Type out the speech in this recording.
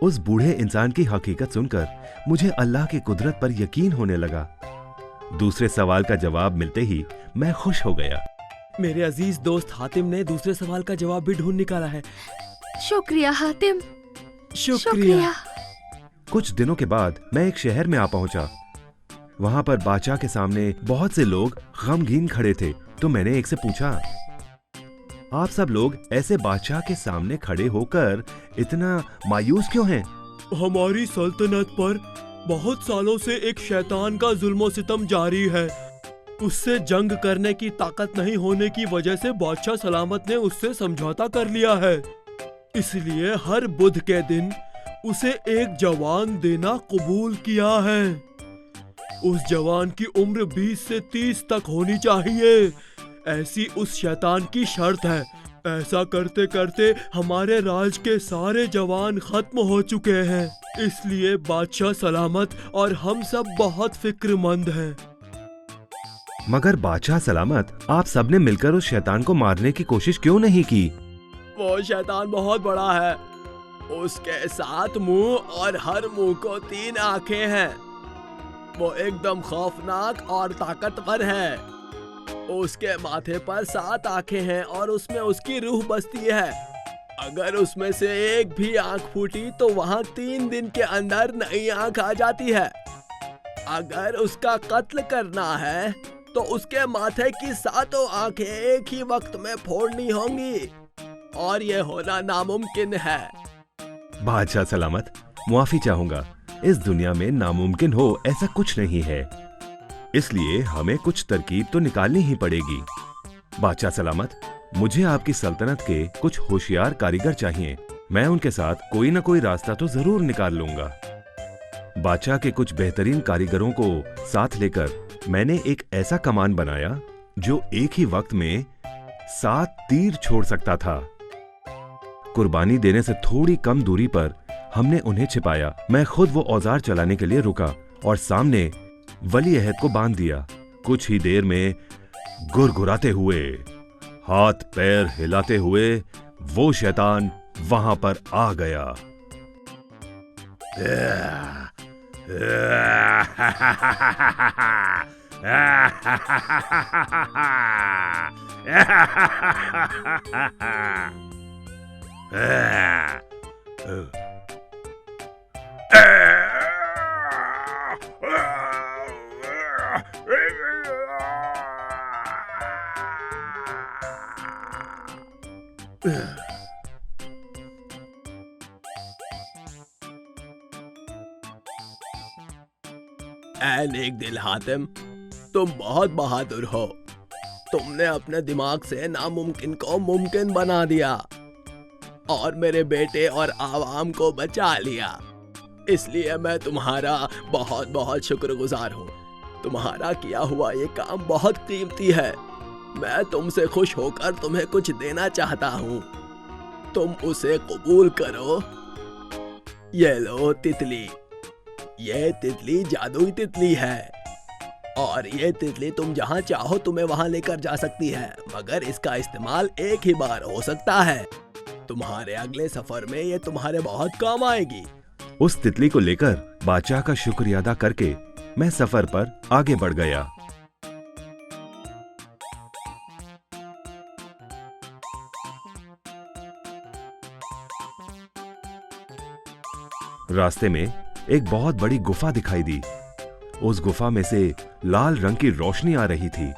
उस बूढ़े इंसान की हकीकत सुनकर मुझे अल्लाह की कुदरत पर यकीन होने लगा। दूसरे सवाल का जवाब मिलते ही मैं खुश हो गया। मेरे अजीज दोस्त हातिम ने दूसरे सवाल का जवाब भी ढूंढ निकाला है। शुक्रिया हातिम, शुक्रिया। कुछ दिनों के बाद मैं एक शहर में आ पहुंचा। वहां पर बादशाह के सामने बहुत से लोग गमगीन खड़े थे। तो मैंने एक से पूछा, आप सब लोग ऐसे बादशाह के सामने खड़े होकर इतना मायूस क्यों हैं? हमारी सल्तनत पर बहुत सालों से एक शैतान का जुल्म सितम जारी है। उससे जंग करने की ताकत नहीं होने की वजह से बादशाह सलामत ने उससे समझौता कर लिया है। इसलिए हर बुध के दिन उसे एक जवान देना कबूल किया है। उस जवान की उम्र 20 से 30 तक होनी चाहिए, ऐसी उस शैतान की शर्त है। ऐसा करते करते हमारे राज के सारे जवान खत्म हो चुके हैं। इसलिए बादशाह सलामत और हम सब बहुत फिक्रमंद हैं। मगर बादशाह सलामत, आप सबने मिलकर उस शैतान को मारने की कोशिश क्यों नहीं की? वो शैतान बहुत बड़ा है। उसके 7 मुंह और हर मुंह को 3 आंखें हैं। वो एकदम खौफनाक और ताकतवर है। उसके माथे पर 7 आंखें हैं और उसमें उसकी रूह बसती है। अगर उसमें से एक भी आंख फूटी तो वहाँ 3 दिन के अंदर नई आंख आ जाती है। अगर उसका कत्ल करना है तो उसके माथे की 7 आंखें एक ही वक्त में फोड़नी होंगी और ये होना नामुमकिन है। बादशाह सलामत, मुआफी चाहूंगा। इस दुनिया में नामुमकिन हो ऐसा कुछ नहीं है, इसलिए हमें कुछ तरकीब तो निकालनी ही पड़ेगी। बादशाह सलामत, मुझे आपकी सल्तनत के कुछ होशियार कारीगर चाहिए। मैं उनके साथ कोई ना कोई रास्ता तो जरूर निकाल लूंगा। बादशाह के कुछ बेहतरीन कारीगरों को साथ लेकर मैंने एक ऐसा कमान बनाया जो एक ही वक्त में 7 तीर छोड़ सकता था। कुर्बानी देने से थोड़ी कम दूरी पर हमने उन्हें छिपाया। मैं खुद वो औजार चलाने के लिए रुका और सामने वली अहद को बांध दिया। कुछ ही देर में गुरगुराते हुए, हाथ पैर हिलाते हुए वो शैतान वहां पर आ गया। ऐ नेक दिल हातिम, तुम बहुत बहादुर हो। तुमने अपने दिमाग से नामुमकिन को मुमकिन बना दिया और मेरे बेटे और आवाम को बचा लिया। इसलिए मैं तुम्हारा बहुत बहुत शुक्रगुजार हूँ। तुम्हारा किया हुआ ये काम बहुत कीमती है। मैं तुमसे खुश होकर तुम्हें कुछ देना चाहता हूँ। तुम उसे कबूल करो। ये लो तितली। ये तितली जादुई तितली है और ये तितली तुम जहाँ चाहो तुम्हें वहाँ लेकर जा सकती है, मगर इसका इस्तेमाल एक ही बार हो सकता है। तुम्हारे अगले सफर में ये तुम्हारे बहुत काम आएगी। उस तितली को लेकर बादशाह का शुक्रिया अदा करके मैं सफर पर आगे बढ़ गया। रास्ते में एक बहुत बड़ी गुफा दिखाई दी। उस गुफा में से लाल रंग की रोशनी आ रही थी।